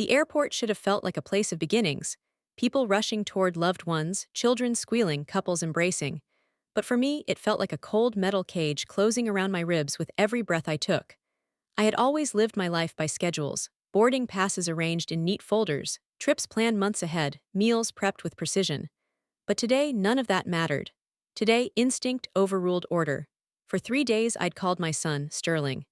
The airport should have felt like a place of beginnings. People rushing toward loved ones, children squealing, couples embracing. But for me, it felt like a cold metal cage closing around my ribs with every breath I took. I had always lived my life by schedules, boarding passes arranged in neat folders, trips planned months ahead, meals prepped with precision. But today, none of that mattered. Today, instinct overruled order. For 3 days, I'd called my son, Sterling.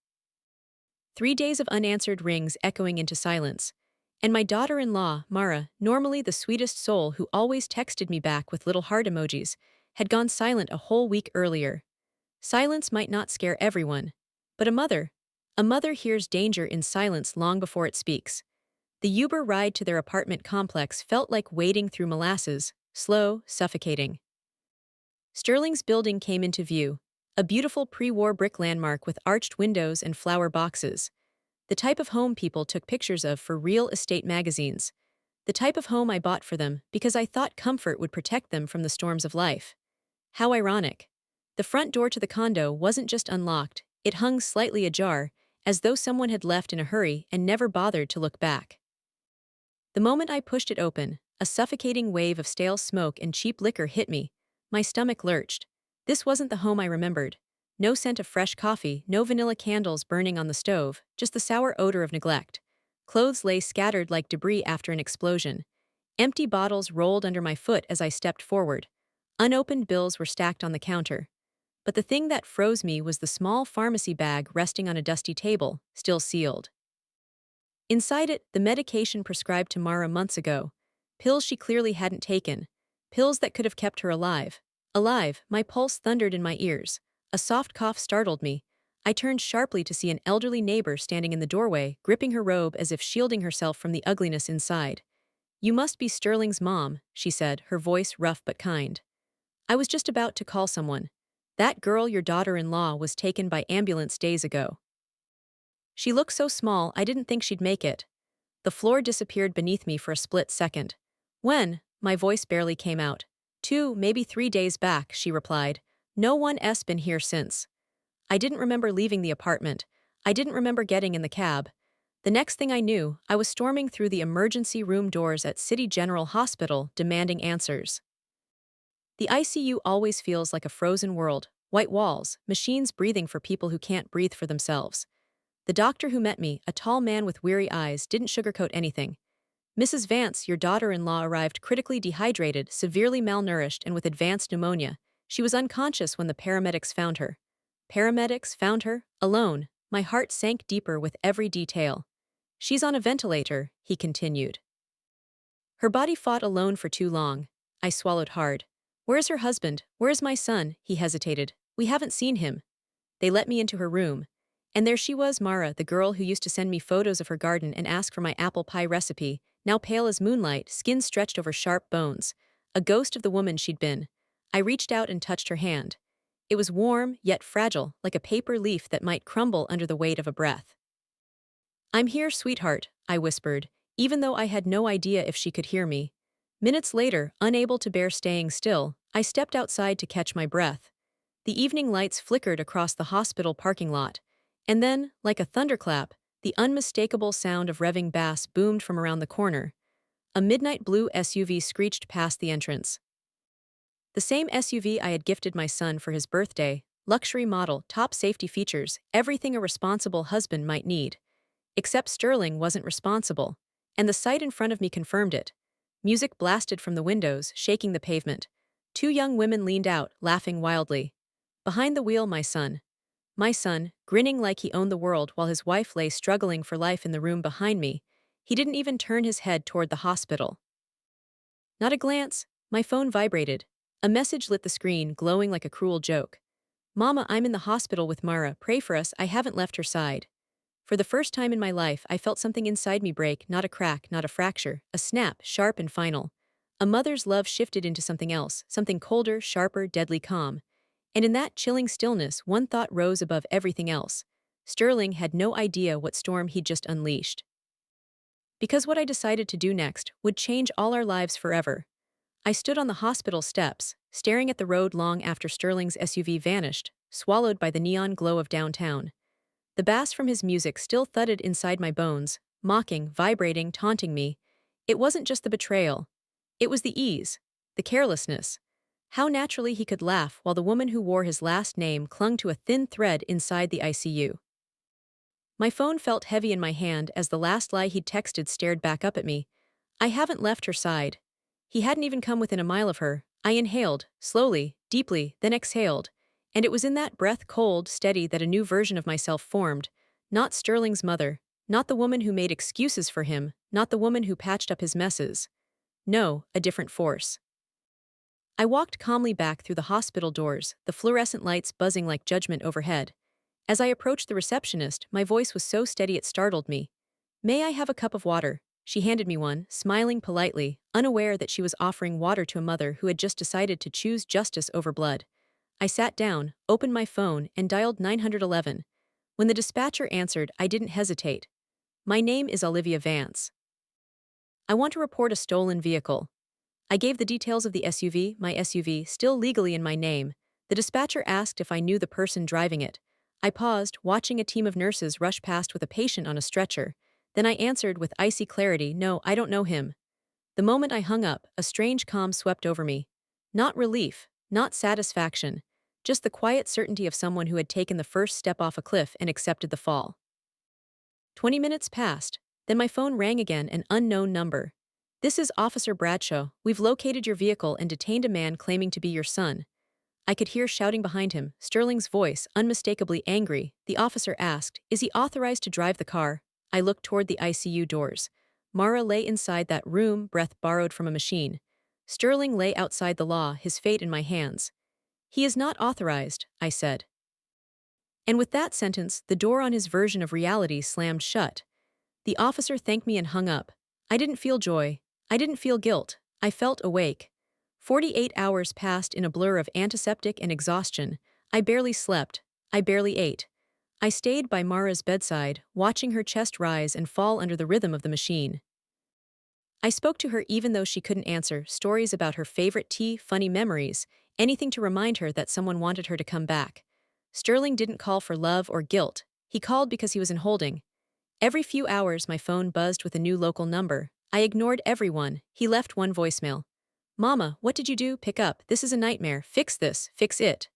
3 days of unanswered rings echoing into silence. And my daughter-in-law, Mara, normally the sweetest soul who always texted me back with little heart emojis, had gone silent a whole week earlier. Silence might not scare everyone, but a mother hears danger in silence long before it speaks. The Uber ride to their apartment complex felt like wading through molasses, slow, suffocating. Sterling's building came into view, a beautiful pre-war brick landmark with arched windows and flower boxes. The type of home people took pictures of for real estate magazines. The type of home I bought for them because I thought comfort would protect them from the storms of life. How ironic. The front door to the condo wasn't just unlocked, it hung slightly ajar, as though someone had left in a hurry and never bothered to look back. The moment I pushed it open, a suffocating wave of stale smoke and cheap liquor hit me. My stomach lurched. This wasn't the home I remembered. No scent of fresh coffee, no vanilla candles burning on the stove, just the sour odor of neglect. Clothes lay scattered like debris after an explosion. Empty bottles rolled under my foot as I stepped forward. Unopened bills were stacked on the counter. But the thing that froze me was the small pharmacy bag resting on a dusty table, still sealed. Inside it, the medication prescribed to Mara months ago. Pills she clearly hadn't taken. Pills that could have kept her alive. Alive, my pulse thundered in my ears. A soft cough startled me. I turned sharply to see an elderly neighbor standing in the doorway, gripping her robe as if shielding herself from the ugliness inside. "You must be Sterling's mom," she said, her voice rough but kind. "I was just about to call someone. That girl, your daughter-in-law, was taken by ambulance days ago." She looked so small I didn't think she'd make it. The floor disappeared beneath me for a split second. "When?" My voice barely came out. "2, maybe 3 days back," she replied. "No one's been here since." I didn't remember leaving the apartment. I didn't remember getting in the cab. The next thing I knew, I was storming through the emergency room doors at City General Hospital, demanding answers. The ICU always feels like a frozen world, white walls, machines breathing for people who can't breathe for themselves. The doctor who met me, a tall man with weary eyes, didn't sugarcoat anything. "Mrs. Vance, your daughter-in-law arrived critically dehydrated, severely malnourished, and with advanced pneumonia. She was unconscious when the paramedics found her." Paramedics found her? Alone. My heart sank deeper with every detail. "She's on a ventilator," he continued. "Her body fought alone for too long." I swallowed hard. "Where's her husband? Where's my son?" He hesitated. "We haven't seen him." They let me into her room. And there she was, Mara, the girl who used to send me photos of her garden and ask for my apple pie recipe, now pale as moonlight, skin stretched over sharp bones. A ghost of the woman she'd been. I reached out and touched her hand. It was warm, yet fragile, like a paper leaf that might crumble under the weight of a breath. "I'm here, sweetheart," I whispered, even though I had no idea if she could hear me. Minutes later, unable to bear staying still, I stepped outside to catch my breath. The evening lights flickered across the hospital parking lot. And then, like a thunderclap, the unmistakable sound of revving bass boomed from around the corner. A midnight blue SUV screeched past the entrance. The same SUV I had gifted my son for his birthday, luxury model, top safety features, everything a responsible husband might need. Except Sterling wasn't responsible, and the sight in front of me confirmed it. Music blasted from the windows, shaking the pavement. 2 young women leaned out, laughing wildly. Behind the wheel, my son. My son, grinning like he owned the world while his wife lay struggling for life in the room behind me. He didn't even turn his head toward the hospital. Not a glance. My phone vibrated. A message lit the screen, glowing like a cruel joke. "Mama, I'm in the hospital with Mara. Pray for us. I haven't left her side." For the first time in my life, I felt something inside me break, not a crack, not a fracture, a snap, sharp and final. A mother's love shifted into something else, something colder, sharper, deadly calm. And in that chilling stillness, one thought rose above everything else. Sterling had no idea what storm he'd just unleashed. Because what I decided to do next would change all our lives forever. I stood on the hospital steps, staring at the road long after Sterling's SUV vanished, swallowed by the neon glow of downtown. The bass from his music still thudded inside my bones, mocking, vibrating, taunting me. It wasn't just the betrayal. It was the ease, the carelessness. How naturally he could laugh while the woman who wore his last name clung to a thin thread inside the ICU. My phone felt heavy in my hand as the last lie he'd texted stared back up at me. I haven't left her side. He hadn't even come within a mile of her. I inhaled, slowly, deeply, then exhaled. And it was in that breath, cold, steady, that a new version of myself formed. Not Sterling's mother, not the woman who made excuses for him, not the woman who patched up his messes. No, a different force. I walked calmly back through the hospital doors, the fluorescent lights buzzing like judgment overhead. As I approached the receptionist, my voice was so steady it startled me. "May I have a cup of water?" She handed me one, smiling politely, unaware that she was offering water to a mother who had just decided to choose justice over blood. I sat down, opened my phone, and dialed 911. When the dispatcher answered, I didn't hesitate. "My name is Olivia Vance. I want to report a stolen vehicle." I gave the details of the SUV, my SUV, still legally in my name. The dispatcher asked if I knew the person driving it. I paused, watching a team of nurses rush past with a patient on a stretcher. Then I answered with icy clarity, "No, I don't know him." The moment I hung up, a strange calm swept over me. Not relief, not satisfaction, just the quiet certainty of someone who had taken the first step off a cliff and accepted the fall. 20 minutes passed. Then my phone rang again, an unknown number. "This is Officer Bradshaw. We've located your vehicle and detained a man claiming to be your son." I could hear shouting behind him, Sterling's voice, unmistakably angry. The officer asked, "Is he authorized to drive the car?" I looked toward the ICU doors. Mara lay inside that room, breath borrowed from a machine. Sterling lay outside the law, his fate in my hands. "He is not authorized," I said. And with that sentence, the door on his version of reality slammed shut. The officer thanked me and hung up. I didn't feel joy. I didn't feel guilt. I felt awake. 48 hours passed in a blur of antiseptic and exhaustion. I barely slept. I barely ate. I stayed by Mara's bedside, watching her chest rise and fall under the rhythm of the machine. I spoke to her even though she couldn't answer, stories about her favorite tea, funny memories, anything to remind her that someone wanted her to come back. Sterling didn't call for love or guilt. He called because he was in holding. Every few hours my phone buzzed with a new local number. I ignored everyone. He left one voicemail. "Mama, what did you do? Pick up. This is a nightmare. Fix this. Fix it."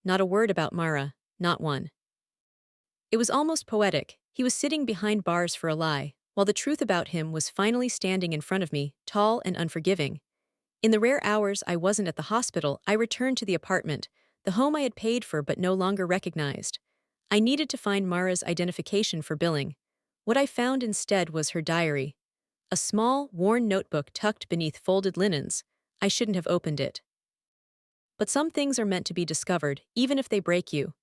Not a word about Mara. Not one. It was almost poetic. He was sitting behind bars for a lie, while the truth about him was finally standing in front of me, tall and unforgiving. In the rare hours I wasn't at the hospital, I returned to the apartment, the home I had paid for but no longer recognized. I needed to find Mara's identification for billing. What I found instead was her diary. A small, worn notebook tucked beneath folded linens. I shouldn't have opened it. But some things are meant to be discovered, even if they break you.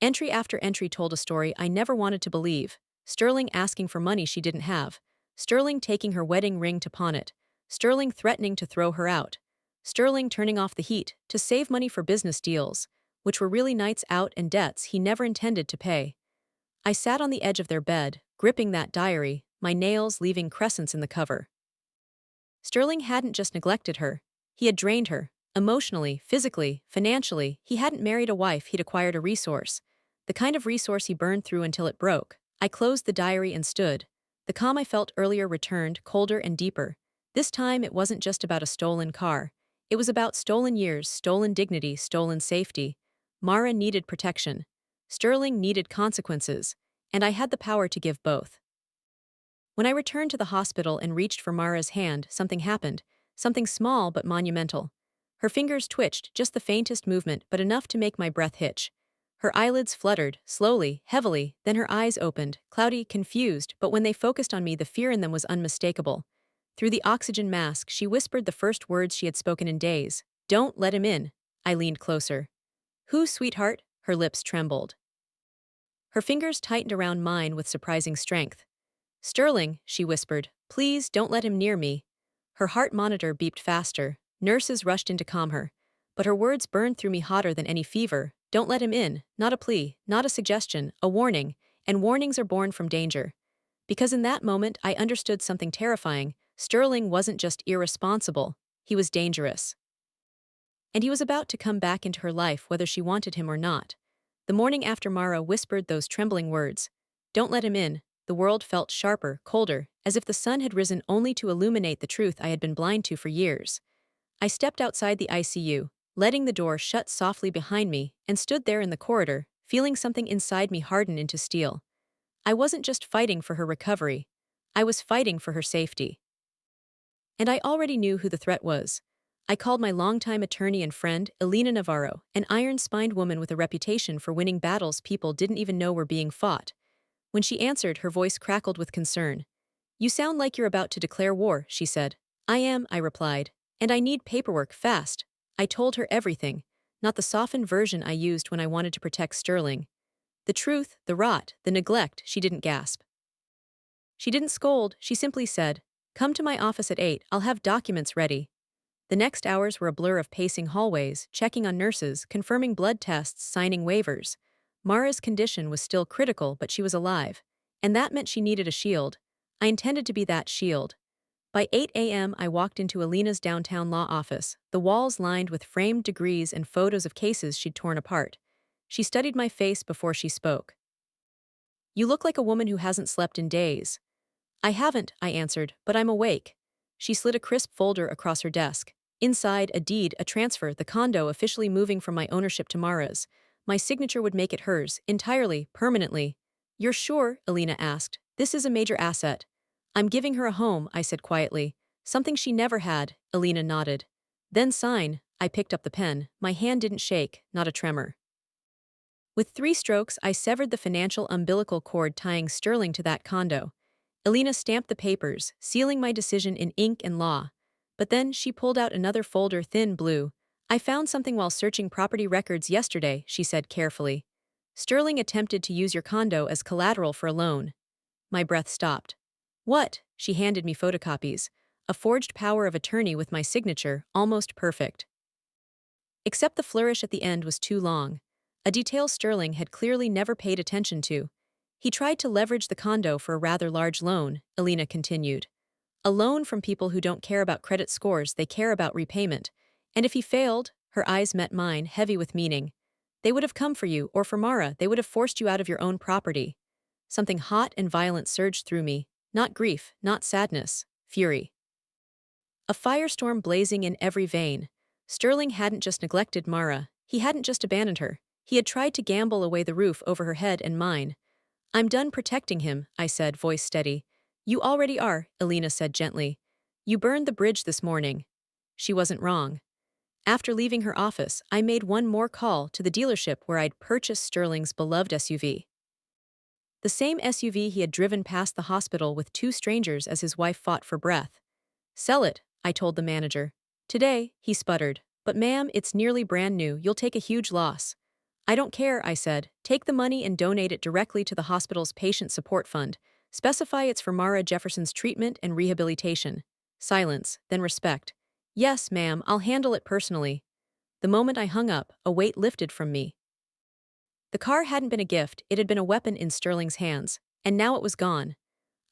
Entry after entry told a story I never wanted to believe. Sterling asking for money she didn't have. Sterling taking her wedding ring to pawn it. Sterling threatening to throw her out. Sterling turning off the heat to save money for business deals, which were really nights out and debts he never intended to pay. I sat on the edge of their bed, gripping that diary, my nails leaving crescents in the cover. Sterling hadn't just neglected her. He had drained her. Emotionally, physically, financially. He hadn't married a wife, he'd acquired a resource. The kind of resource he burned through until it broke. I closed the diary and stood. The calm I felt earlier returned, colder and deeper. This time it wasn't just about a stolen car. It was about stolen years, stolen dignity, stolen safety. Mara needed protection. Sterling needed consequences. And I had the power to give both. When I returned to the hospital and reached for Mara's hand, something happened. Something small but monumental. Her fingers twitched, just the faintest movement, but enough to make my breath hitch. Her eyelids fluttered, slowly, heavily, then her eyes opened, cloudy, confused, but when they focused on me, the fear in them was unmistakable. Through the oxygen mask, she whispered the first words she had spoken in days. "Don't let him in." I leaned closer. "Who, sweetheart?" Her lips trembled. Her fingers tightened around mine with surprising strength. "Sterling," she whispered, "please don't let him near me." Her heart monitor beeped faster. Nurses rushed in to calm her. But her words burned through me hotter than any fever. Don't let him in. Not a plea, not a suggestion, a warning. And warnings are born from danger. Because in that moment I understood something terrifying. Sterling wasn't just irresponsible. He was dangerous. And he was about to come back into her life whether she wanted him or not. The morning after Mara whispered those trembling words, "Don't let him in," the world felt sharper, colder, as if the sun had risen only to illuminate the truth I had been blind to for years. I stepped outside the ICU, letting the door shut softly behind me, and stood there in the corridor, feeling something inside me harden into steel. I wasn't just fighting for her recovery. I was fighting for her safety. And I already knew who the threat was. I called my longtime attorney and friend, Elena Navarro, an iron-spined woman with a reputation for winning battles people didn't even know were being fought. When she answered, her voice crackled with concern. "You sound like you're about to declare war," she said. "I am," I replied. "And I need paperwork, fast." I told her everything, not the softened version I used when I wanted to protect Sterling. The truth, the rot, the neglect, she didn't gasp. She didn't scold, she simply said, "Come to my office at 8, I'll have documents ready." The next hours were a blur of pacing hallways, checking on nurses, confirming blood tests, signing waivers. Mara's condition was still critical, but she was alive. And that meant she needed a shield. I intended to be that shield. By 8 a.m., I walked into Alina's downtown law office, the walls lined with framed degrees and photos of cases she'd torn apart. She studied my face before she spoke. "You look like a woman who hasn't slept in days." "I haven't," I answered, "but I'm awake." She slid a crisp folder across her desk. Inside, a deed, a transfer, the condo officially moving from my ownership to Mara's. My signature would make it hers, entirely, permanently. "You're sure?" Elena asked. "This is a major asset." "I'm giving her a home," I said quietly. "Something she never had," Elena nodded. "Then sign." I picked up the pen. My hand didn't shake, not a tremor. With 3 strokes, I severed the financial umbilical cord tying Sterling to that condo. Elena stamped the papers, sealing my decision in ink and law. But then she pulled out another folder, thin blue. "I found something while searching property records yesterday," she said carefully. "Sterling attempted to use your condo as collateral for a loan." My breath stopped. "What?" She handed me photocopies. A forged power of attorney with my signature, almost perfect. Except the flourish at the end was too long. A detail Sterling had clearly never paid attention to. "He tried to leverage the condo for a rather large loan," Elena continued. "A loan from people who don't care about credit scores, they care about repayment. And if he failed," her eyes met mine, heavy with meaning, "they would have come for you, or for Mara, they would have forced you out of your own property." Something hot and violent surged through me, not grief, not sadness, fury. A firestorm blazing in every vein. Sterling hadn't just neglected Mara, he hadn't just abandoned her. He had tried to gamble away the roof over her head and mine. "I'm done protecting him," I said, voice steady. "You already are," Elena said gently. "You burned the bridge this morning." She wasn't wrong. After leaving her office, I made one more call to the dealership where I'd purchased Sterling's beloved SUV. The same SUV he had driven past the hospital with 2 strangers as his wife fought for breath. "Sell it," I told the manager. "Today," he sputtered. "But ma'am, it's nearly brand new, you'll take a huge loss." "I don't care," I said. "Take the money and donate it directly to the hospital's patient support fund. Specify it's for Mara Jefferson's treatment and rehabilitation." Silence, then respect. "Yes, ma'am, I'll handle it personally." The moment I hung up, a weight lifted from me. The car hadn't been a gift, it had been a weapon in Sterling's hands, and now it was gone.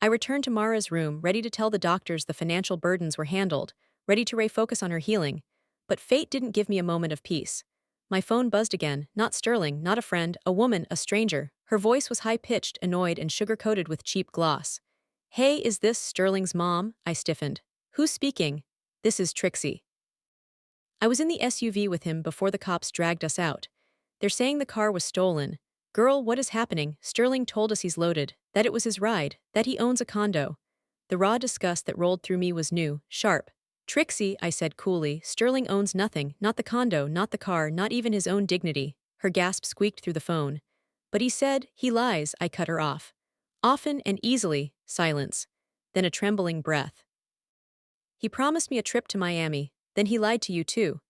I returned to Mara's room, ready to tell the doctors the financial burdens were handled, ready to refocus on her healing. But fate didn't give me a moment of peace. My phone buzzed again, not Sterling, not a friend, a woman, a stranger. Her voice was high-pitched, annoyed, and sugar-coated with cheap gloss. "Hey, is this Sterling's mom?" I stiffened. "Who's speaking?" "This is Trixie." I was in the SUV with him before the cops dragged us out. "They're saying the car was stolen." "Girl, what is happening?" "Sterling told us he's loaded, that it was his ride, that he owns a condo." The raw disgust that rolled through me was new, sharp. "Trixie," I said coolly, "Sterling owns nothing, not the condo, not the car, not even his own dignity." Her gasp squeaked through the phone. "But he said," "He lies," I cut her off. "Often and easily." Silence. Then a trembling breath. "He promised me a trip to Miami, then he lied to you too."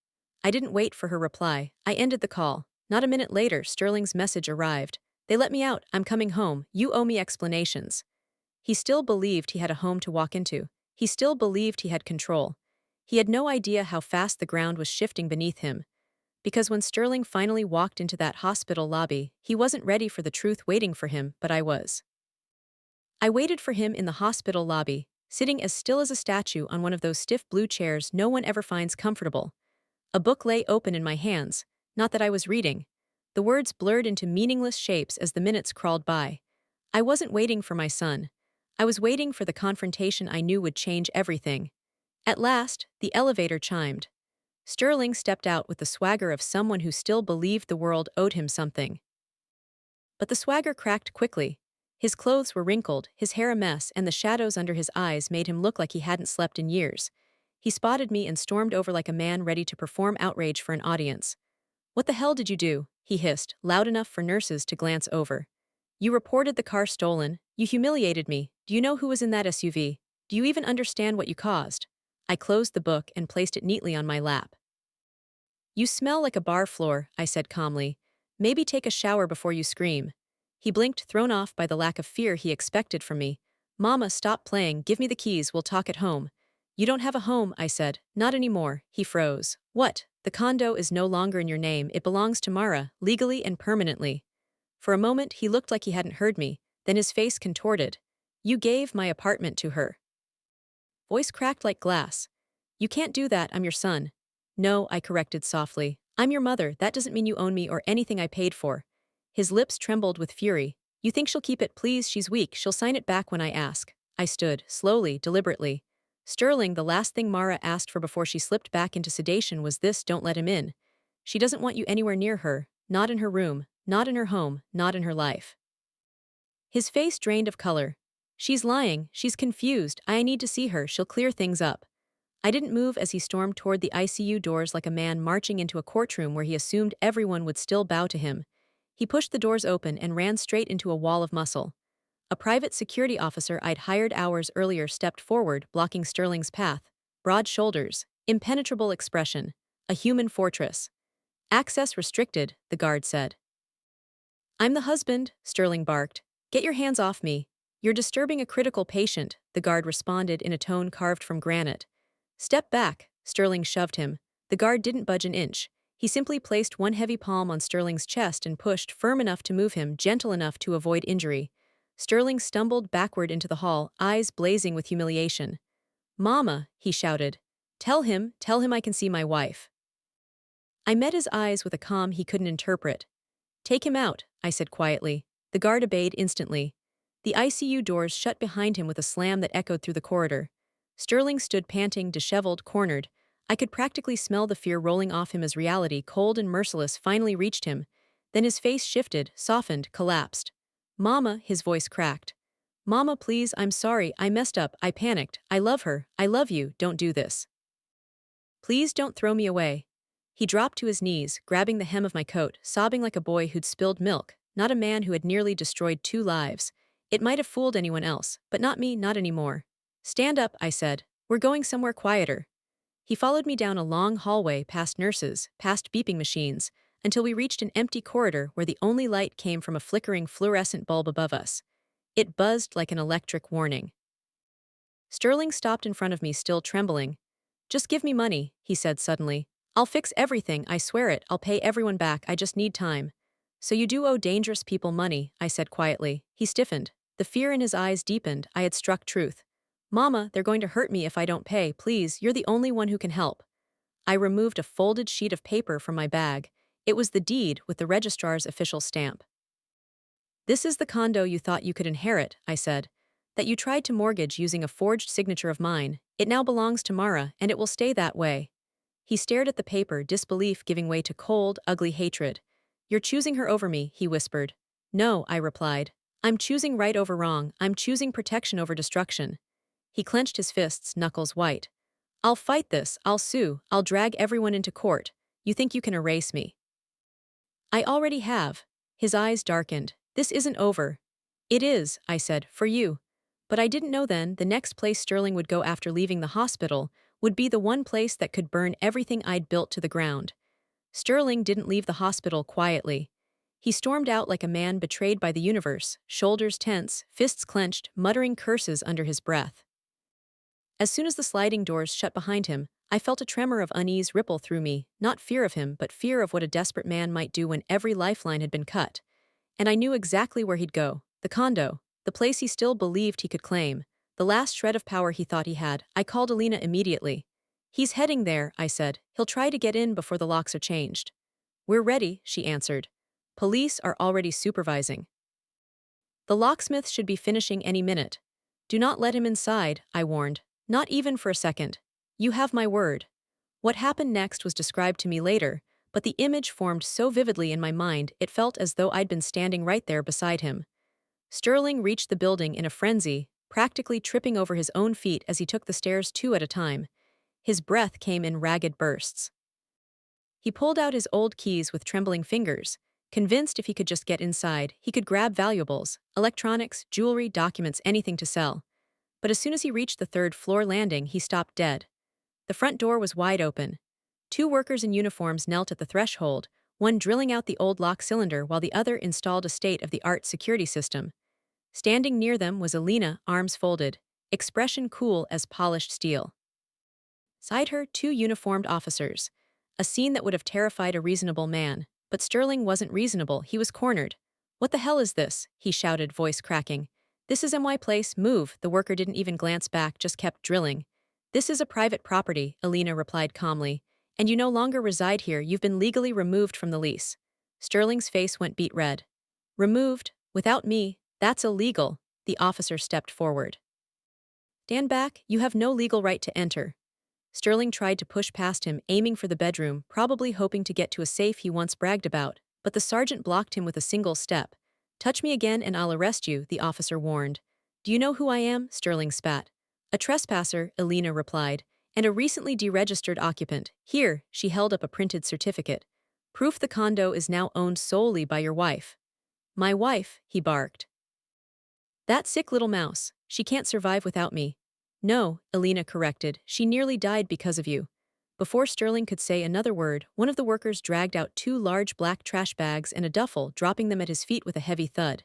I didn't wait for her reply. I ended the call. Not a minute later, Sterling's message arrived. "They let me out, I'm coming home, you owe me explanations." He still believed he had a home to walk into. He still believed he had control. He had no idea how fast the ground was shifting beneath him. Because when Sterling finally walked into that hospital lobby, he wasn't ready for the truth waiting for him, but I was. I waited for him in the hospital lobby, sitting as still as a statue on one of those stiff blue chairs no one ever finds comfortable. A book lay open in my hands, not that I was reading. The words blurred into meaningless shapes as the minutes crawled by. I wasn't waiting for my son. I was waiting for the confrontation I knew would change everything. At last, the elevator chimed. Sterling stepped out with the swagger of someone who still believed the world owed him something. But the swagger cracked quickly. His clothes were wrinkled, his hair a mess, and the shadows under his eyes made him look like he hadn't slept in years. He spotted me and stormed over like a man ready to perform outrage for an audience. "What the hell did you do?" he hissed, loud enough for nurses to glance over. "You reported the car stolen. You humiliated me. Do you know who was in that SUV? Do you even understand what you caused?" I closed the book and placed it neatly on my lap. "You smell like a bar floor," I said calmly. "Maybe take a shower before you scream." He blinked, thrown off by the lack of fear he expected from me. "Mama, stop playing. Give me the keys. We'll talk at home." "You don't have a home," I said. "Not anymore." He froze. "What? The condo is no longer in your name. It belongs to Mara, legally and permanently." For a moment, he looked like he hadn't heard me. Then his face contorted. "You gave my apartment to her." Voice cracked like glass. "You can't do that. I'm your son." "No," I corrected softly. "I'm your mother. That doesn't mean you own me or anything I paid for." His lips trembled with fury. "You think she'll keep it? Please, she's weak. She'll sign it back when I ask." I stood, slowly, deliberately. "Sterling, the last thing Mara asked for before she slipped back into sedation was this: don't let him in. She doesn't want you anywhere near her, not in her room, not in her home, not in her life." His face drained of color. "She's lying. She's confused. I need to see her. She'll clear things up." I didn't move as he stormed toward the ICU doors like a man marching into a courtroom where he assumed everyone would still bow to him. He pushed the doors open and ran straight into a wall of muscle. A private security officer I'd hired hours earlier stepped forward, blocking Sterling's path. Broad shoulders, impenetrable expression, a human fortress. "Access restricted," the guard said. "I'm the husband," Sterling barked. "Get your hands off me." "You're disturbing a critical patient," the guard responded in a tone carved from granite. "Step back," Sterling shoved him. The guard didn't budge an inch. He simply placed one heavy palm on Sterling's chest and pushed, firm enough to move him, gentle enough to avoid injury. Sterling stumbled backward into the hall, eyes blazing with humiliation. "Mama," he shouted. Tell him I can see my wife." I met his eyes with a calm he couldn't interpret. "Take him out," I said quietly. The guard obeyed instantly. The ICU doors shut behind him with a slam that echoed through the corridor. Sterling stood panting, disheveled, cornered. I could practically smell the fear rolling off him as reality, cold and merciless, finally reached him. Then his face shifted, softened, collapsed. "Mama," his voice cracked. "Mama, please, I'm sorry, I messed up, I panicked, I love her, I love you, don't do this. Please don't throw me away." He dropped to his knees, grabbing the hem of my coat, sobbing like a boy who'd spilled milk, not a man who had nearly destroyed 2 lives. It might have fooled anyone else, but not me, not anymore. "Stand up," I said. "We're going somewhere quieter." He followed me down a long hallway, past nurses, past beeping machines, until we reached an empty corridor where the only light came from a flickering fluorescent bulb above us. It buzzed like an electric warning. Sterling stopped in front of me, still trembling. "Just give me money," he said suddenly. "I'll fix everything, I swear it, I'll pay everyone back, I just need time." "So you do owe dangerous people money," I said quietly. He stiffened. The fear in his eyes deepened. I had struck truth. "Mama, they're going to hurt me if I don't pay, please, you're the only one who can help." I removed a folded sheet of paper from my bag. It was the deed with the registrar's official stamp. "This is the condo you thought you could inherit," I said. "That you tried to mortgage using a forged signature of mine. It now belongs to Mara, and it will stay that way." He stared at the paper, disbelief giving way to cold, ugly hatred. "You're choosing her over me," he whispered. "No," I replied. "I'm choosing right over wrong. I'm choosing protection over destruction." He clenched his fists, knuckles white. "I'll fight this, I'll sue, I'll drag everyone into court. You think you can erase me?" "I already have." His eyes darkened. "This isn't over." "It is," I said, "for you." But I didn't know then the next place Sterling would go after leaving the hospital would be the one place that could burn everything I'd built to the ground. Sterling didn't leave the hospital quietly. He stormed out like a man betrayed by the universe, shoulders tense, fists clenched, muttering curses under his breath. As soon as the sliding doors shut behind him, I felt a tremor of unease ripple through me, not fear of him, but fear of what a desperate man might do when every lifeline had been cut. And I knew exactly where he'd go: the condo, the place he still believed he could claim, the last shred of power he thought he had. I called Alina immediately. "He's heading there," I said. "He'll try to get in before the locks are changed." "We're ready," she answered. "Police are already supervising." The locksmith should be finishing any minute. Do not let him inside, I warned. Not even for a second. You have my word. What happened next was described to me later, but the image formed so vividly in my mind it felt as though I'd been standing right there beside him. Sterling reached the building in a frenzy, practically tripping over his own feet as he took the stairs two at a time. His breath came in ragged bursts. He pulled out his old keys with trembling fingers, convinced if he could just get inside, he could grab valuables, electronics, jewelry, documents, anything to sell. But as soon as he reached the third-floor landing, he stopped dead. The front door was wide open. Two workers in uniforms knelt at the threshold, one drilling out the old lock cylinder while the other installed a state-of-the-art security system. Standing near them was Alina, arms folded, expression cool as polished steel. Beside her, two uniformed officers. A scene that would have terrified a reasonable man. But Sterling wasn't reasonable, he was cornered. "What the hell is this?" he shouted, voice cracking. "This is MY Place, move." The worker didn't even glance back, just kept drilling. "This is a private property," Alina replied calmly. "And you no longer reside here, you've been legally removed from the lease." Sterling's face went beet red. "Removed? Without me? That's illegal." The officer stepped forward. "Stand back, you have no legal right to enter." Sterling tried to push past him, aiming for the bedroom, probably hoping to get to a safe he once bragged about, but the sergeant blocked him with a single step. "Touch me again and I'll arrest you," the officer warned. "Do you know who I am?" Sterling spat. "A trespasser," Alina replied, "and a recently deregistered occupant. Here," she held up a printed certificate. "Proof the condo is now owned solely by your wife." "My wife," he barked. "That sick little mouse. She can't survive without me." "No," Alina corrected, "she nearly died because of you." Before Sterling could say another word, one of the workers dragged out two large black trash bags and a duffel, dropping them at his feet with a heavy thud.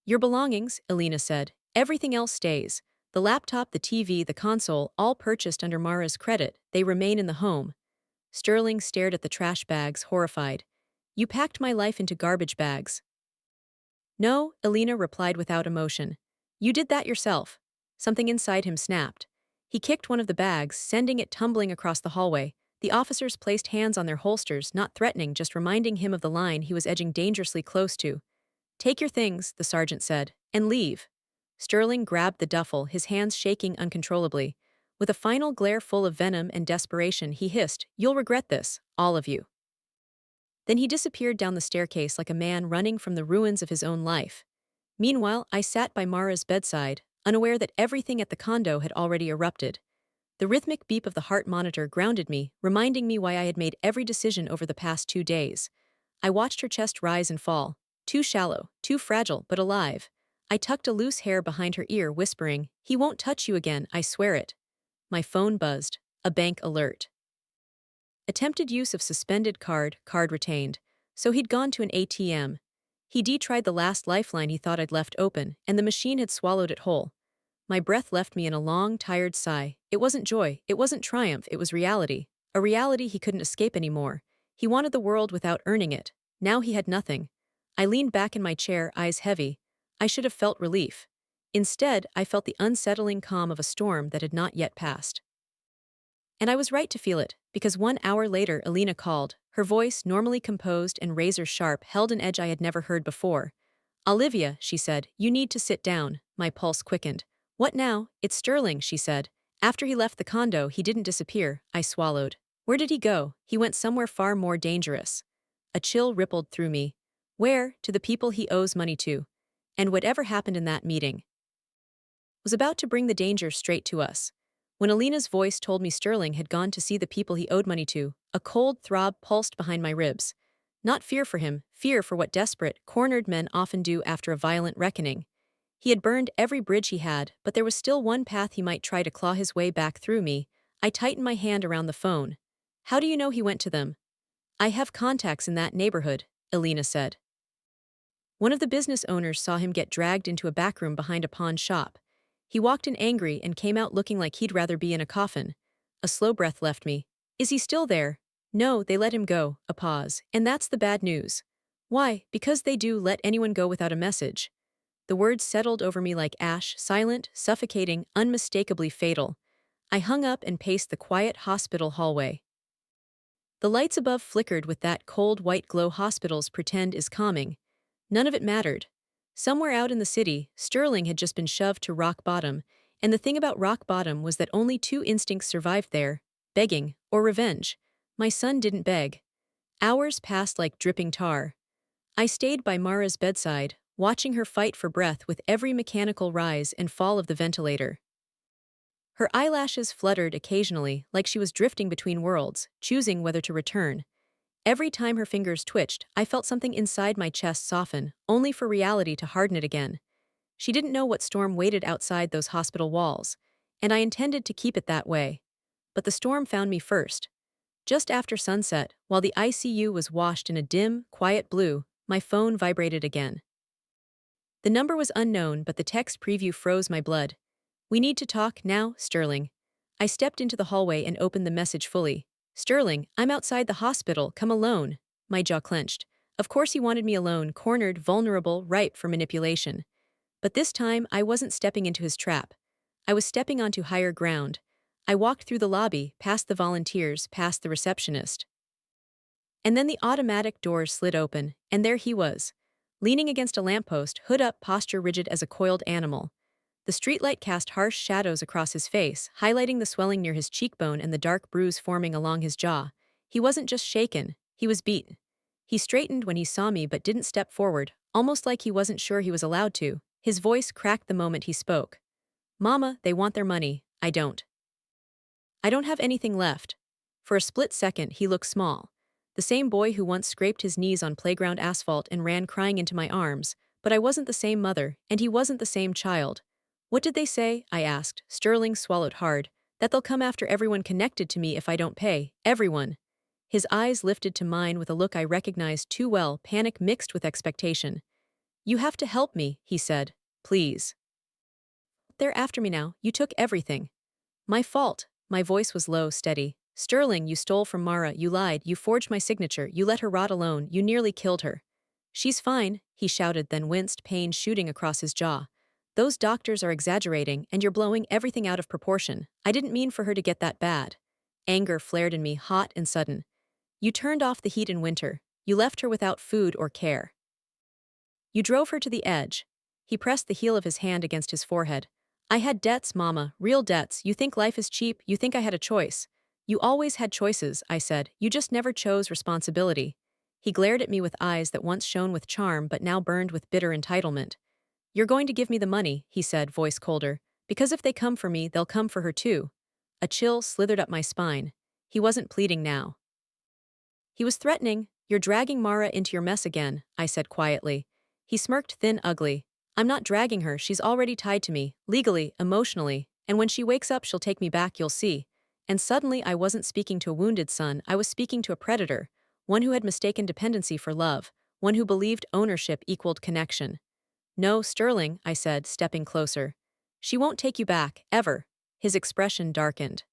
"Your belongings," Alina said. "Everything else stays. The laptop, the TV, the console, all purchased under Mara's credit, they remain in the home." Sterling stared at the trash bags, horrified. "You packed my life into garbage bags." "No," Alina replied without emotion. "You did that yourself." Something inside him snapped. He kicked one of the bags, sending it tumbling across the hallway. The officers placed hands on their holsters, not threatening, just reminding him of the line he was edging dangerously close to. "Take your things," the sergeant said, "and leave." Sterling grabbed the duffel, his hands shaking uncontrollably. With a final glare full of venom and desperation, he hissed, "You'll regret this, all of you." Then he disappeared down the staircase like a man running from the ruins of his own life. Meanwhile, I sat by Mara's bedside, unaware that everything at the condo had already erupted. The rhythmic beep of the heart monitor grounded me, reminding me why I had made every decision over the past 2 days. I watched her chest rise and fall. Too shallow, too fragile, but alive. I tucked a loose hair behind her ear, whispering, "He won't touch you again, I swear it." My phone buzzed. A bank alert. Attempted use of suspended card retained. So he'd gone to an ATM. He detried the last lifeline he thought I'd left open, and the machine had swallowed it whole. My breath left me in a long, tired sigh. It wasn't joy, it wasn't triumph, it was reality. A reality he couldn't escape anymore. He wanted the world without earning it. Now he had nothing. I leaned back in my chair, eyes heavy. I should have felt relief. Instead, I felt the unsettling calm of a storm that had not yet passed. And I was right to feel it, because 1 hour later Alina called. Her voice, normally composed and razor-sharp, held an edge I had never heard before. "Olivia," she said, "you need to sit down." My pulse quickened. "What now?" "It's Sterling," she said. "After he left the condo, he didn't disappear." I swallowed. "Where did he go?" "He went somewhere far more dangerous." A chill rippled through me. "Where?" "To the people he owes money to." And whatever happened in that meeting was about to bring the danger straight to us. When Alina's voice told me Sterling had gone to see the people he owed money to, a cold throb pulsed behind my ribs. Not fear for him, fear for what desperate, cornered men often do after a violent reckoning. He had burned every bridge he had, but there was still one path he might try to claw his way back through me. I tightened my hand around the phone. "How do you know he went to them?" "I have contacts in that neighborhood," Alina said. "One of the business owners saw him get dragged into a back room behind a pawn shop. He walked in angry and came out looking like he'd rather be in a coffin." A slow breath left me. "Is he still there?" "No, they let him go." A pause. "And that's the bad news." "Why?" "Because they do let anyone go without a message." The words settled over me like ash, silent, suffocating, unmistakably fatal. I hung up and paced the quiet hospital hallway. The lights above flickered with that cold white glow hospitals pretend is calming. None of it mattered. Somewhere out in the city, Sterling had just been shoved to rock bottom, and the thing about rock bottom was that only two instincts survived there: begging or revenge. My son didn't beg. Hours passed like dripping tar. I stayed by Mara's bedside, watching her fight for breath with every mechanical rise and fall of the ventilator. Her eyelashes fluttered occasionally, like she was drifting between worlds, choosing whether to return. Every time her fingers twitched, I felt something inside my chest soften, only for reality to harden it again. She didn't know what storm waited outside those hospital walls, and I intended to keep it that way. But the storm found me first. Just after sunset, while the ICU was washed in a dim, quiet blue, my phone vibrated again. The number was unknown, but the text preview froze my blood. "We need to talk now, Sterling." I stepped into the hallway and opened the message fully. "Sterling, I'm outside the hospital, come alone." My jaw clenched. Of course he wanted me alone, cornered, vulnerable, ripe for manipulation. But this time, I wasn't stepping into his trap. I was stepping onto higher ground. I walked through the lobby, past the volunteers, past the receptionist. And then the automatic doors slid open, and there he was, leaning against a lamppost, hood up, posture rigid as a coiled animal. The streetlight cast harsh shadows across his face, highlighting the swelling near his cheekbone and the dark bruise forming along his jaw. He wasn't just shaken, he was beaten. He straightened when he saw me but didn't step forward, almost like he wasn't sure he was allowed to. His voice cracked the moment he spoke. "Mama, they want their money. I don't. I don't have anything left." For a split second, he looked small. The same boy who once scraped his knees on playground asphalt and ran crying into my arms, but I wasn't the same mother, and he wasn't the same child. "What did they say?" I asked. Sterling swallowed hard. "That they'll come after everyone connected to me if I don't pay. Everyone." His eyes lifted to mine with a look I recognized too well, panic mixed with expectation. "You have to help me," he said. "Please. They're after me now. You took everything." "My fault." My voice was low, steady. "Sterling, you stole from Mara, you lied, you forged my signature, you let her rot alone, you nearly killed her." "She's fine," he shouted, then winced, pain shooting across his jaw. "Those doctors are exaggerating, and you're blowing everything out of proportion. I didn't mean for her to get that bad." Anger flared in me, hot and sudden. "You turned off the heat in winter. You left her without food or care. You drove her to the edge." He pressed the heel of his hand against his forehead. "I had debts, Mama, real debts. You think life is cheap, you think I had a choice." "You always had choices," I said. "You just never chose responsibility." He glared at me with eyes that once shone with charm but now burned with bitter entitlement. "You're going to give me the money," he said, voice colder. "Because if they come for me, they'll come for her too." A chill slithered up my spine. He wasn't pleading now. He was threatening. "You're dragging Mara into your mess again," I said quietly. He smirked thin, ugly. "I'm not dragging her, she's already tied to me, legally, emotionally, and when she wakes up she'll take me back, you'll see." And suddenly I wasn't speaking to a wounded son, I was speaking to a predator, one who had mistaken dependency for love, one who believed ownership equaled connection. "No, Sterling," I said, stepping closer. "She won't take you back, ever." His expression darkened.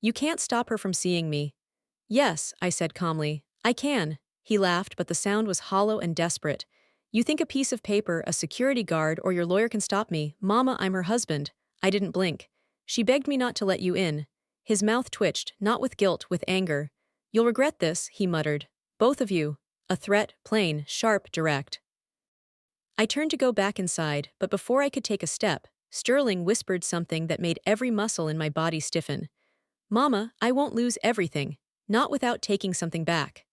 "You can't stop her from seeing me." "Yes," I said calmly, "I can." He laughed, but the sound was hollow and desperate. "You think a piece of paper, a security guard, or your lawyer can stop me? Mama, I'm her husband." I didn't blink. "She begged me not to let you in." His mouth twitched, not with guilt, with anger. "You'll regret this," he muttered. "Both of you." A threat, plain, sharp, direct. I turned to go back inside, but before I could take a step, Sterling whispered something that made every muscle in my body stiffen. "Mama, I won't lose everything. Not without taking something back."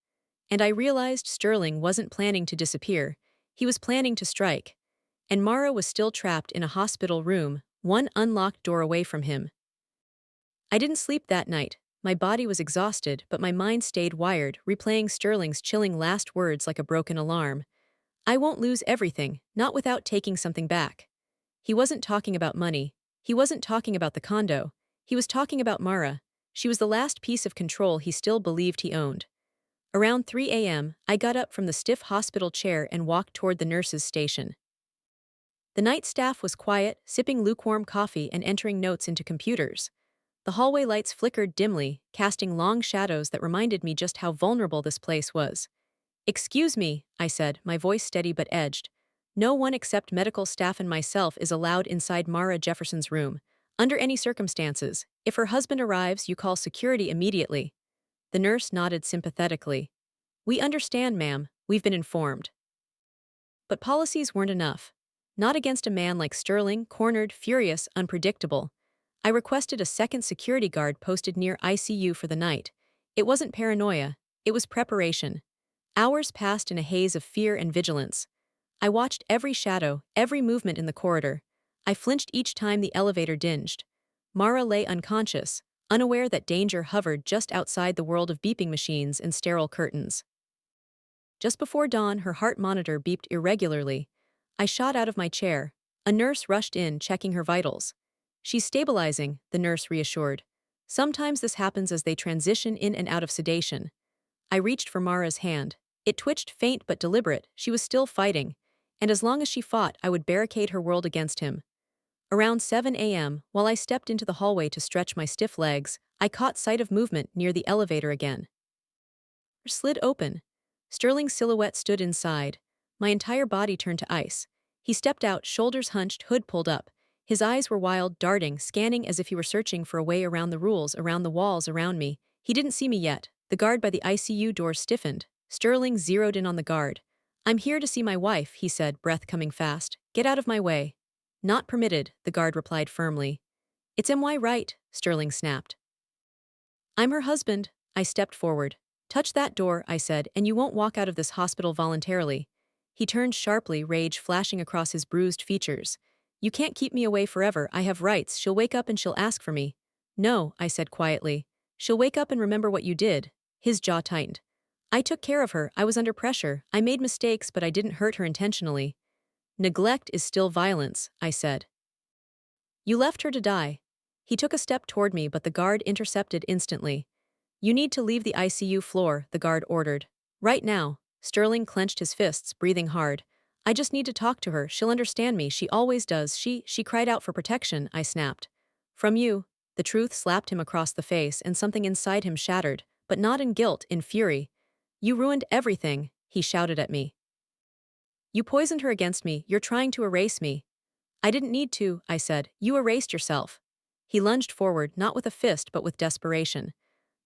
And I realized Sterling wasn't planning to disappear. He was planning to strike. And Mara was still trapped in a hospital room, one unlocked door away from him. I didn't sleep that night. My body was exhausted, but my mind stayed wired, replaying Sterling's chilling last words like a broken alarm. "I won't lose everything, not without taking something back." He wasn't talking about money. He wasn't talking about the condo. He was talking about Mara. She was the last piece of control he still believed he owned. Around 3 a.m., I got up from the stiff hospital chair and walked toward the nurses' station. The night staff was quiet, sipping lukewarm coffee and entering notes into computers. The hallway lights flickered dimly, casting long shadows that reminded me just how vulnerable this place was. "Excuse me," I said, my voice steady but edged. "No one except medical staff and myself is allowed inside Mara Jefferson's room. Under any circumstances, if her husband arrives, you call security immediately." The nurse nodded sympathetically. "We understand, ma'am. We've been informed." But policies weren't enough. Not against a man like Sterling, cornered, furious, unpredictable. I requested a second security guard posted near ICU for the night. It wasn't paranoia, it was preparation. Hours passed in a haze of fear and vigilance. I watched every shadow, every movement in the corridor. I flinched each time the elevator dinged. Mara lay unconscious, unaware that danger hovered just outside the world of beeping machines and sterile curtains. Just before dawn, her heart monitor beeped irregularly. I shot out of my chair. A nurse rushed in, checking her vitals. She's stabilizing, the nurse reassured. Sometimes this happens as they transition in and out of sedation. I reached for Mara's hand. It twitched faint but deliberate, she was still fighting. And as long as she fought, I would barricade her world against him. Around 7 a.m., while I stepped into the hallway to stretch my stiff legs, I caught sight of movement near the elevator again. It slid open. Sterling's silhouette stood inside. My entire body turned to ice. He stepped out, shoulders hunched, hood pulled up. His eyes were wild, darting, scanning as if he were searching for a way around the rules, around the walls around me. He didn't see me yet. The guard by the ICU door stiffened. Sterling zeroed in on the guard. "I'm here to see my wife," he said, breath coming fast. "Get out of my way." "Not permitted," the guard replied firmly. "It's my right," Sterling snapped. "I'm her husband." I stepped forward. "Touch that door," I said, "and you won't walk out of this hospital voluntarily." He turned sharply, rage flashing across his bruised features. "You can't keep me away forever, I have rights, she'll wake up and she'll ask for me." "No," I said quietly. "She'll wake up and remember what you did." His jaw tightened. "I took care of her, I was under pressure, I made mistakes but I didn't hurt her intentionally." "Neglect is still violence," I said. "You left her to die." He took a step toward me but the guard intercepted instantly. "You need to leave the ICU floor," the guard ordered. "Right now." Sterling clenched his fists, breathing hard. "I just need to talk to her, she'll understand me, she always does, she cried out for protection," I snapped. "From you." The truth slapped him across the face and something inside him shattered, but not in guilt, in fury. "You ruined everything," he shouted at me. "You poisoned her against me, you're trying to erase me." "I didn't need to," I said. "You erased yourself." He lunged forward, not with a fist but with desperation.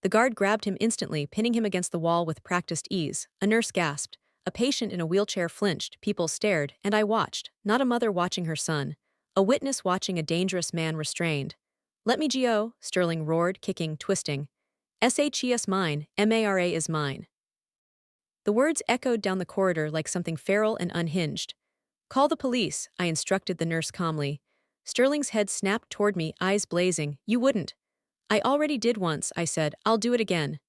The guard grabbed him instantly, pinning him against the wall with practiced ease. A nurse gasped. A patient in a wheelchair flinched, people stared, and I watched, not a mother watching her son. A witness watching a dangerous man restrained. "Let me go," Sterling roared, kicking, twisting. "SHES mine, MARA is mine." The words echoed down the corridor like something feral and unhinged. "Call the police," I instructed the nurse calmly. Sterling's head snapped toward me, eyes blazing. "You wouldn't." "I already did once," I said. "I'll do it again."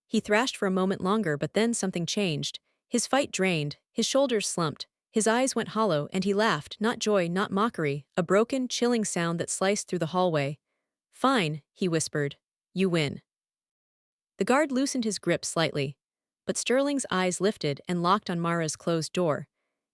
He thrashed for a moment longer but then something changed. His fight drained, his shoulders slumped, his eyes went hollow and he laughed, not joy, not mockery, a broken, chilling sound that sliced through the hallway. "Fine," he whispered. "You win." The guard loosened his grip slightly. But Sterling's eyes lifted and locked on Mara's closed door.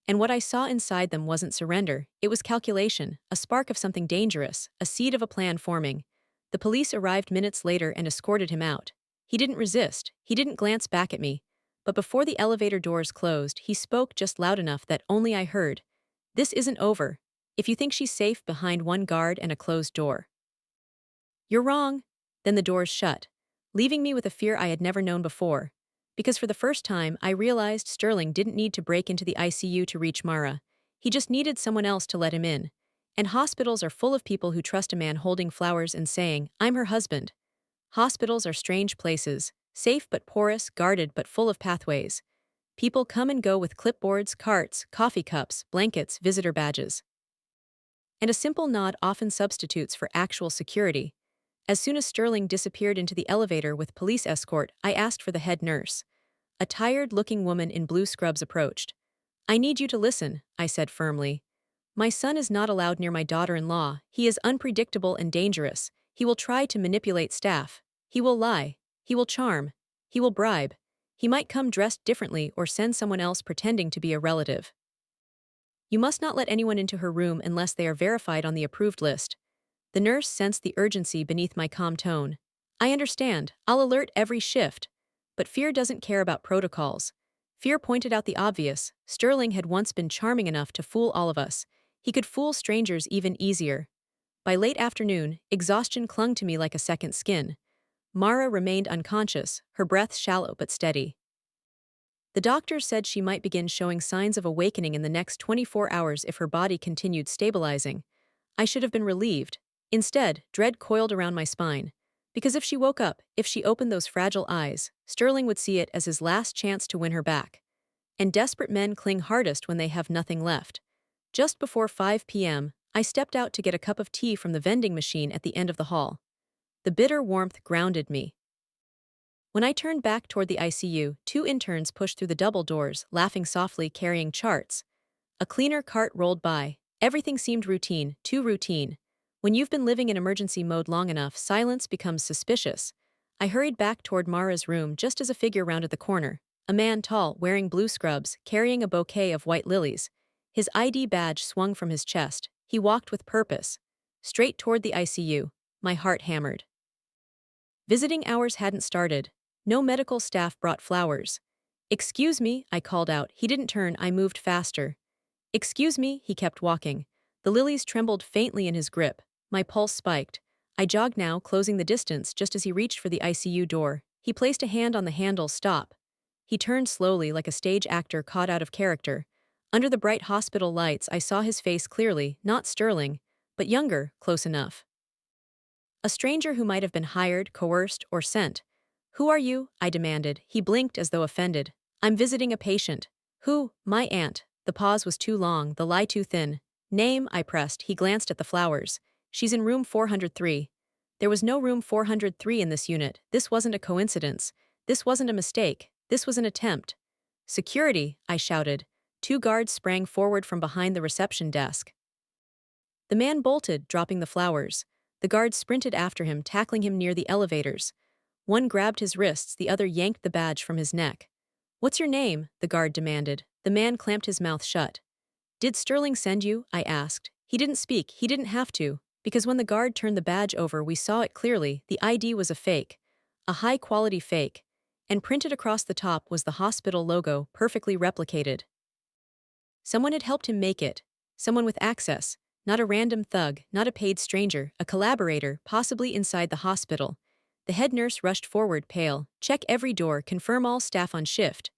And what I saw inside them wasn't surrender, it was calculation, a spark of something dangerous, a seed of a plan forming. The police arrived minutes later and escorted him out. He didn't resist, he didn't glance back at me. But before the elevator doors closed, he spoke just loud enough that only I heard. "This isn't over. If you think she's safe behind one guard and a closed door, you're wrong." Then the doors shut, leaving me with a fear I had never known before. Because for the first time, I realized Sterling didn't need to break into the ICU to reach Mara. He just needed someone else to let him in. And hospitals are full of people who trust a man holding flowers and saying, "I'm her husband." Hospitals are strange places, safe but porous, guarded but full of pathways. People come and go with clipboards, carts, coffee cups, blankets, visitor badges. And a simple nod often substitutes for actual security. As soon as Sterling disappeared into the elevator with police escort, I asked for the head nurse. A tired-looking woman in blue scrubs approached. "I need you to listen," I said firmly. "My son is not allowed near my daughter-in-law. He is unpredictable and dangerous. He will try to manipulate staff. He will lie. He will charm. He will bribe. He might come dressed differently or send someone else pretending to be a relative. You must not let anyone into her room unless they are verified on the approved list." The nurse sensed the urgency beneath my calm tone. "I understand. I'll alert every shift." But fear doesn't care about protocols. Fear pointed out the obvious. Sterling had once been charming enough to fool all of us. He could fool strangers even easier. By late afternoon, exhaustion clung to me like a second skin. Mara remained unconscious, her breath shallow but steady. The doctor said she might begin showing signs of awakening in the next 24 hours if her body continued stabilizing. I should have been relieved. Instead, dread coiled around my spine. Because if she woke up, if she opened those fragile eyes, Sterling would see it as his last chance to win her back. And desperate men cling hardest when they have nothing left. Just before 5 p.m., I stepped out to get a cup of tea from the vending machine at the end of the hall. The bitter warmth grounded me. When I turned back toward the ICU, two interns pushed through the double doors, laughing softly, carrying charts. A cleaner cart rolled by. Everything seemed routine, too routine. When you've been living in emergency mode long enough, silence becomes suspicious. I hurried back toward Mara's room just as a figure rounded the corner. A man tall, wearing blue scrubs, carrying a bouquet of white lilies. His ID badge swung from his chest. He walked with purpose. Straight toward the ICU. My heart hammered. Visiting hours hadn't started. No medical staff brought flowers. "Excuse me," I called out. He didn't turn, I moved faster. "Excuse me," he kept walking. The lilies trembled faintly in his grip. My pulse spiked. I jogged now, closing the distance just as he reached for the ICU door. He placed a hand on the handle. "Stop." He turned slowly like a stage actor caught out of character. Under the bright hospital lights, I saw his face clearly, not Sterling, but younger, close enough. A stranger who might have been hired, coerced, or sent. "Who are you?" I demanded. He blinked as though offended. "I'm visiting a patient." "Who?" "My aunt." The pause was too long, the lie too thin. "Name?" I pressed. He glanced at the flowers. "She's in room 403. There was no room 403 in this unit. This wasn't a coincidence. This wasn't a mistake. This was an attempt. "Security!" I shouted. Two guards sprang forward from behind the reception desk. The man bolted, dropping the flowers. The guards sprinted after him, tackling him near the elevators. One grabbed his wrists, the other yanked the badge from his neck. "What's your name?" the guard demanded. The man clamped his mouth shut. "Did Sterling send you?" I asked. He didn't speak, he didn't have to, because when the guard turned the badge over we saw it clearly. The ID was a fake. A high-quality fake. And printed across the top was the hospital logo, perfectly replicated. Someone had helped him make it. Someone with access. Not a random thug, not a paid stranger, a collaborator, possibly inside the hospital. The head nurse rushed forward, pale. "Check every door, confirm all staff on shift."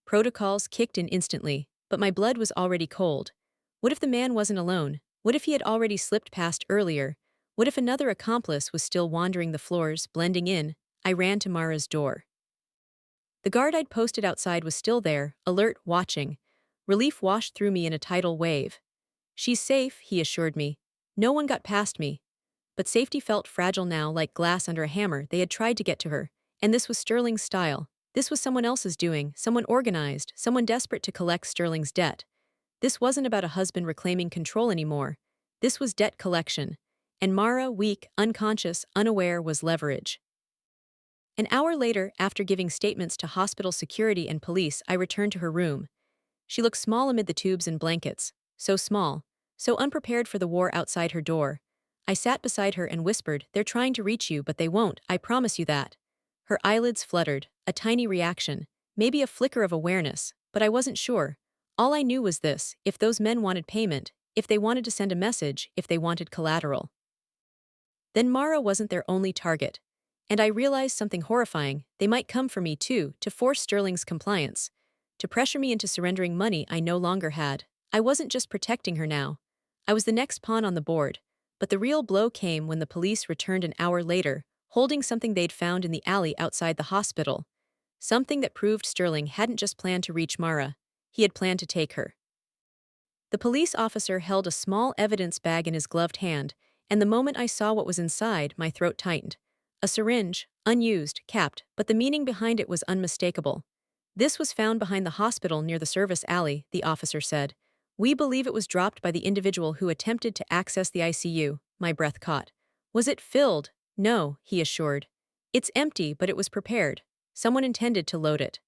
Protocols kicked in instantly, but my blood was already cold. What if the man wasn't alone? What if he had already slipped past earlier? What if another accomplice was still wandering the floors, blending in? I ran to Mara's door. The guard I'd posted outside was still there, alert, watching. Relief washed through me in a tidal wave. "She's safe," he assured me. "No one got past me." But safety felt fragile now, like glass under a hammer. They had tried to get to her. And this was Sterling's style. This was someone else's doing, someone organized, someone desperate to collect Sterling's debt. This wasn't about a husband reclaiming control anymore. This was debt collection. And Mara, weak, unconscious, unaware, was leverage. An hour later, after giving statements to hospital security and police, I returned to her room. She looked small amid the tubes and blankets. So small. So unprepared for the war outside her door. I sat beside her and whispered, "They're trying to reach you, but they won't, I promise you that." Her eyelids fluttered, a tiny reaction, maybe a flicker of awareness, but I wasn't sure. All I knew was this: if those men wanted payment, if they wanted to send a message, if they wanted collateral. Then Mara wasn't their only target. And I realized something horrifying: they might come for me too, to force Sterling's compliance. To pressure me into surrendering money I no longer had. I wasn't just protecting her now. I was the next pawn on the board. But the real blow came when the police returned an hour later, holding something they'd found in the alley outside the hospital. Something that proved Sterling hadn't just planned to reach Mara. He had planned to take her. The police officer held a small evidence bag in his gloved hand, and the moment I saw what was inside, my throat tightened. A syringe, unused, capped, but the meaning behind it was unmistakable. "This was found behind the hospital near the service alley," the officer said. "We believe it was dropped by the individual who attempted to access the ICU." My breath caught. "Was it filled?" "No," he assured. "It's empty, but it was prepared. Someone intended to load it."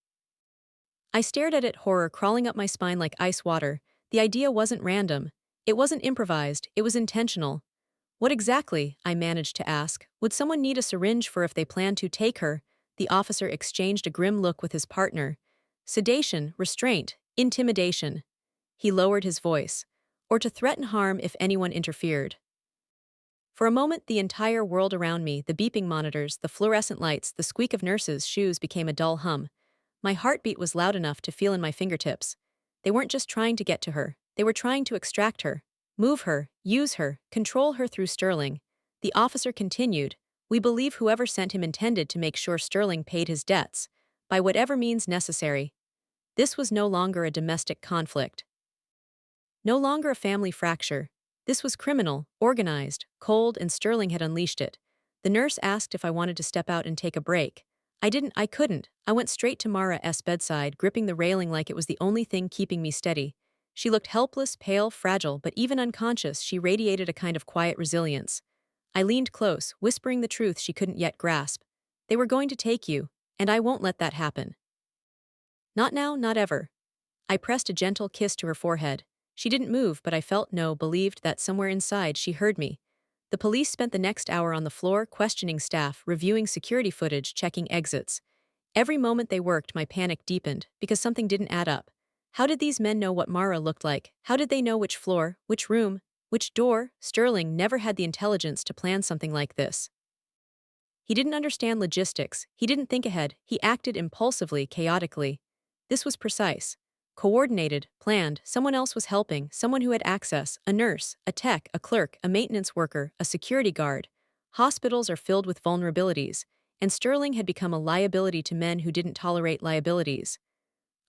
I stared at it, horror crawling up my spine like ice water. The idea wasn't random. It wasn't improvised, it was intentional. "What exactly," I managed to ask, "would someone need a syringe for if they planned to take her?" The officer exchanged a grim look with his partner. "Sedation, restraint, intimidation." He lowered his voice. "Or to threaten harm if anyone interfered." For a moment, the entire world around me, the beeping monitors, the fluorescent lights, the squeak of nurses' shoes became a dull hum. My heartbeat was loud enough to feel in my fingertips. They weren't just trying to get to her, they were trying to extract her, move her, use her, control her through Sterling. The officer continued, "We believe whoever sent him intended to make sure Sterling paid his debts, by whatever means necessary." This was no longer a domestic conflict. No longer a family fracture. This was criminal, organized, cold, and Sterling had unleashed it. The nurse asked if I wanted to step out and take a break. I couldn't. I went straight to Mara's bedside, gripping the railing like it was the only thing keeping me steady. She looked helpless, pale, fragile, but even unconscious, she radiated a kind of quiet resilience. I leaned close, whispering the truth she couldn't yet grasp. "They were going to take you, and I won't let that happen. Not now, not ever." I pressed a gentle kiss to her forehead. She didn't move, but I believed that somewhere inside she heard me. The police spent the next hour on the floor, questioning staff, reviewing security footage, checking exits. Every moment they worked, my panic deepened, because something didn't add up. How did these men know what Mara looked like? How did they know which floor, which room, which door? Sterling never had the intelligence to plan something like this. He didn't understand logistics, he didn't think ahead, he acted impulsively, chaotically. This was precise. Coordinated, planned, someone else was helping, someone who had access, a nurse, a tech, a clerk, a maintenance worker, a security guard. Hospitals are filled with vulnerabilities, and Sterling had become a liability to men who didn't tolerate liabilities.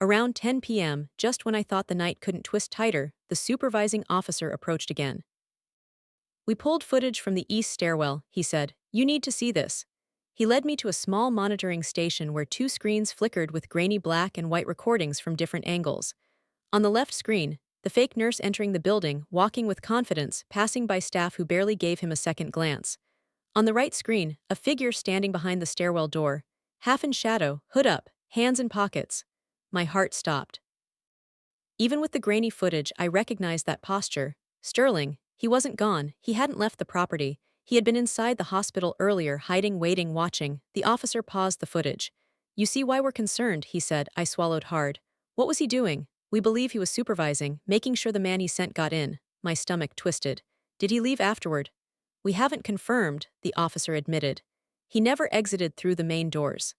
Around 10 p.m., just when I thought the night couldn't twist tighter, the supervising officer approached again. "We pulled footage from the east stairwell," he said. "You need to see this." He led me to a small monitoring station where two screens flickered with grainy black and white recordings from different angles. On the left screen, the fake nurse entering the building, walking with confidence, passing by staff who barely gave him a second glance. On the right screen, a figure standing behind the stairwell door, half in shadow, hood up, hands in pockets. My heart stopped. Even with the grainy footage, I recognized that posture. Sterling, he wasn't gone, he hadn't left the property. He had been inside the hospital earlier, hiding, waiting, watching. The officer paused the footage. "You see why we're concerned," he said. I swallowed hard. What was he doing? "We believe he was supervising, making sure the man he sent got in." My stomach twisted. "Did he leave afterward?" "We haven't confirmed," the officer admitted. "He never exited through the main doors.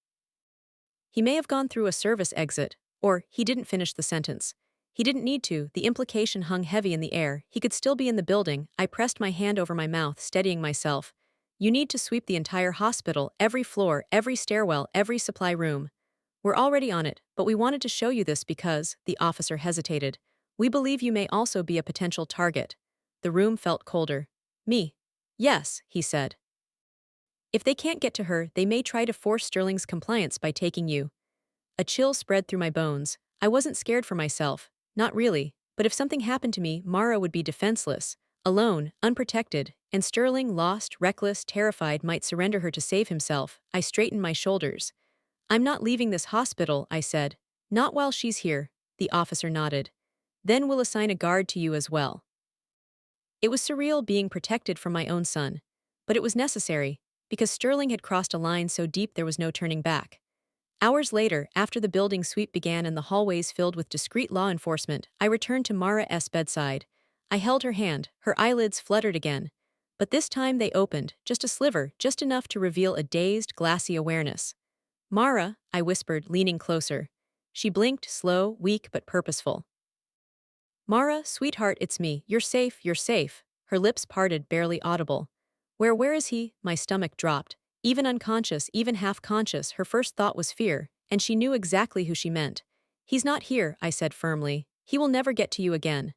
He may have gone through a service exit, or he didn't finish the sentence. He didn't need to." The implication hung heavy in the air. He could still be in the building. I pressed my hand over my mouth, steadying myself. "You need to sweep the entire hospital, every floor, every stairwell, every supply room." "We're already on it, but we wanted to show you this because," the officer hesitated, "we believe you may also be a potential target." The room felt colder. "Me?" "Yes," he said. "If they can't get to her, they may try to force Sterling's compliance by taking you." A chill spread through my bones. I wasn't scared for myself. Not really. But if something happened to me, Mara would be defenseless, alone, unprotected, and Sterling, lost, reckless, terrified, might surrender her to save himself. I straightened my shoulders. "I'm not leaving this hospital," I said. "Not while she's here." The officer nodded. "Then we'll assign a guard to you as well." It was surreal being protected from my own son. But it was necessary, because Sterling had crossed a line so deep there was no turning back. Hours later, after the building sweep began and the hallways filled with discreet law enforcement, I returned to Mara's bedside. I held her hand, her eyelids fluttered again. But this time they opened, just a sliver, just enough to reveal a dazed, glassy awareness. "Mara," I whispered, leaning closer. She blinked, slow, weak but purposeful. "Mara, sweetheart, it's me. You're safe, you're safe." Her lips parted, barely audible. Where is he?" My stomach dropped. Even unconscious, even half-conscious, her first thought was fear, and she knew exactly who she meant. "He's not here," I said firmly. "He will never get to you again."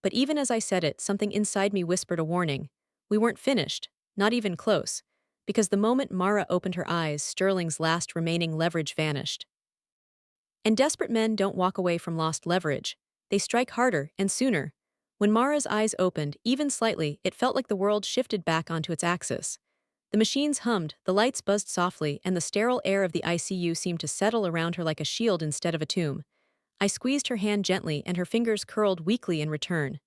But even as I said it, something inside me whispered a warning. We weren't finished, not even close, because the moment Mara opened her eyes, Sterling's last remaining leverage vanished. And desperate men don't walk away from lost leverage. They strike harder, and sooner. When Mara's eyes opened, even slightly, it felt like the world shifted back onto its axis. The machines hummed, the lights buzzed softly, and the sterile air of the ICU seemed to settle around her like a shield instead of a tomb. I squeezed her hand gently, and her fingers curled weakly in return.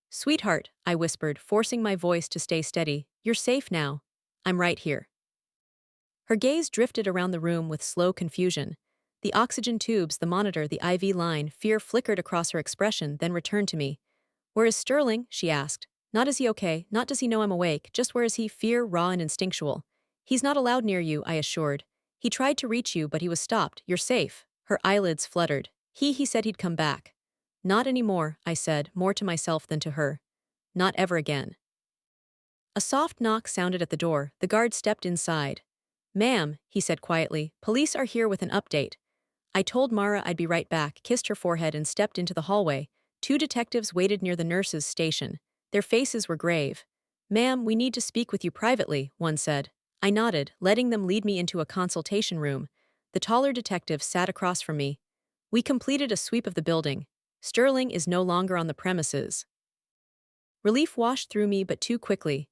"Sweetheart," I whispered, forcing my voice to stay steady, "you're safe now. I'm right here." Her gaze drifted around the room with slow confusion. The oxygen tubes, the monitor, the IV line, fear flickered across her expression, then returned to me. "Where is Sterling?" she asked. "Not is he okay, not does he know I'm awake, just where is he?" Fear, raw and instinctual. "He's not allowed near you," I assured. "He tried to reach you, but he was stopped. You're safe." Her eyelids fluttered. He said he'd come back. Not anymore, I said, more to myself than to her. Not ever again. A soft knock sounded at the door. The guard stepped inside. Ma'am, he said quietly, police are here with an update. I told Mara I'd be right back, kissed her forehead and stepped into the hallway. Two detectives waited near the nurse's station. Their faces were grave. Ma'am, we need to speak with you privately, one said. I nodded, letting them lead me into a consultation room. The taller detective sat across from me. We completed a sweep of the building. Sterling is no longer on the premises. Relief washed through me, but too quickly.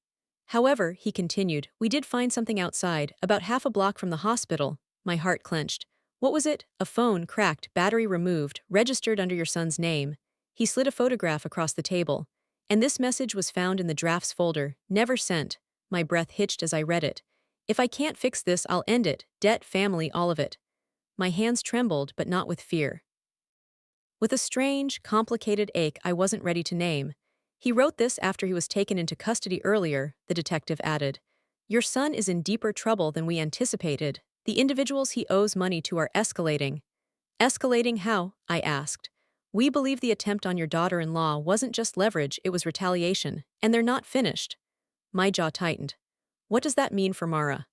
However, he continued, we did find something outside, about half a block from the hospital. My heart clenched. What was it? A phone, cracked, battery removed, registered under your son's name. He slid a photograph across the table. And this message was found in the drafts folder, never sent. My breath hitched as I read it. If I can't fix this, I'll end it. Debt, family, all of it. My hands trembled, but not with fear. With a strange, complicated ache I wasn't ready to name. He wrote this after he was taken into custody earlier, the detective added. Your son is in deeper trouble than we anticipated. The individuals he owes money to are escalating. Escalating how? I asked. We believe the attempt on your daughter-in-law wasn't just leverage, it was retaliation, and they're not finished. My jaw tightened. What does that mean for Mara?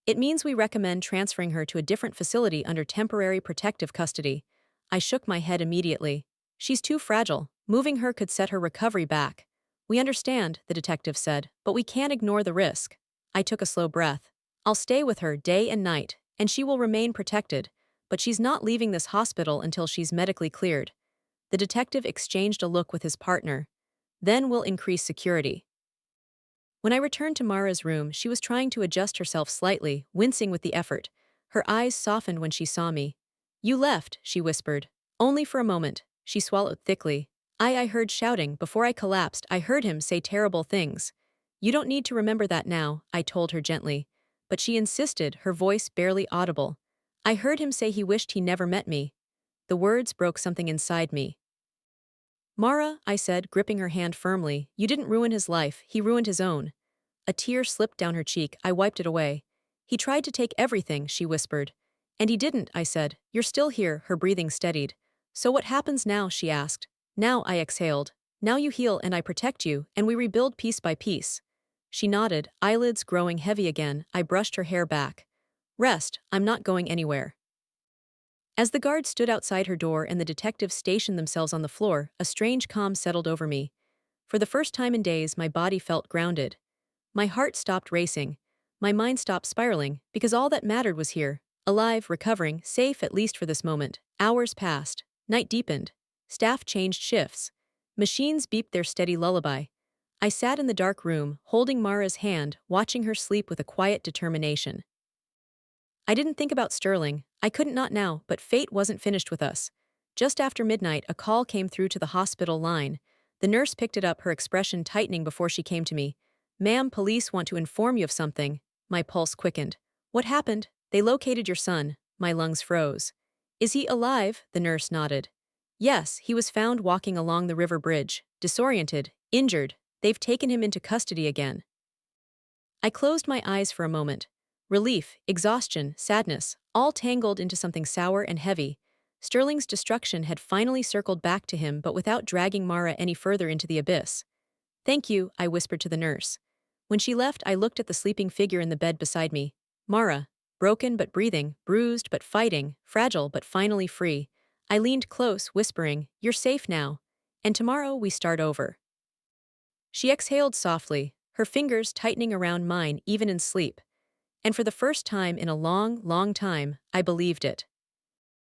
It means we recommend transferring her to a different facility under temporary protective custody. I shook my head immediately. She's too fragile. Moving her could set her recovery back. We understand, the detective said, but we can't ignore the risk. I took a slow breath. I'll stay with her day and night, and she will remain protected, but she's not leaving this hospital until she's medically cleared. The detective exchanged a look with his partner. Then we'll increase security. When I returned to Mara's room, she was trying to adjust herself slightly, wincing with the effort. Her eyes softened when she saw me. You left, she whispered. Only for a moment. She swallowed thickly. I heard shouting. Before I collapsed, I heard him say terrible things. You don't need to remember that now, I told her gently. But she insisted, her voice barely audible. I heard him say he wished he never met me. The words broke something inside me. Mara, I said, gripping her hand firmly, you didn't ruin his life, he ruined his own. A tear slipped down her cheek, I wiped it away. He tried to take everything, she whispered. And he didn't, I said. You're still here, her breathing steadied. So what happens now, she asked. Now, I exhaled. Now you heal and I protect you, and we rebuild piece by piece. She nodded, eyelids growing heavy again. I brushed her hair back. Rest, I'm not going anywhere. As the guard stood outside her door and the detectives stationed themselves on the floor, a strange calm settled over me. For the first time in days, my body felt grounded. My heart stopped racing. My mind stopped spiraling, because all that mattered was here. Alive, recovering, safe at least for this moment. Hours passed. Night deepened. Staff changed shifts. Machines beeped their steady lullaby. I sat in the dark room, holding Mara's hand, watching her sleep with a quiet determination. I didn't think about Sterling. I couldn't not now, but fate wasn't finished with us. Just after midnight, a call came through to the hospital line. The nurse picked it up, her expression tightening before she came to me. Ma'am, police want to inform you of something. My pulse quickened. What happened? They located your son. My lungs froze. Is he alive? The nurse nodded. Yes, he was found walking along the river bridge, disoriented, injured. They've taken him into custody again. I closed my eyes for a moment. Relief, exhaustion, sadness, all tangled into something sour and heavy. Sterling's destruction had finally circled back to him, but without dragging Mara any further into the abyss. Thank you, I whispered to the nurse. When she left, I looked at the sleeping figure in the bed beside me. Mara, broken but breathing, bruised but fighting, fragile but finally free. I leaned close, whispering, You're safe now. And tomorrow we start over. She exhaled softly, her fingers tightening around mine even in sleep. And for the first time in a long, long time, I believed it.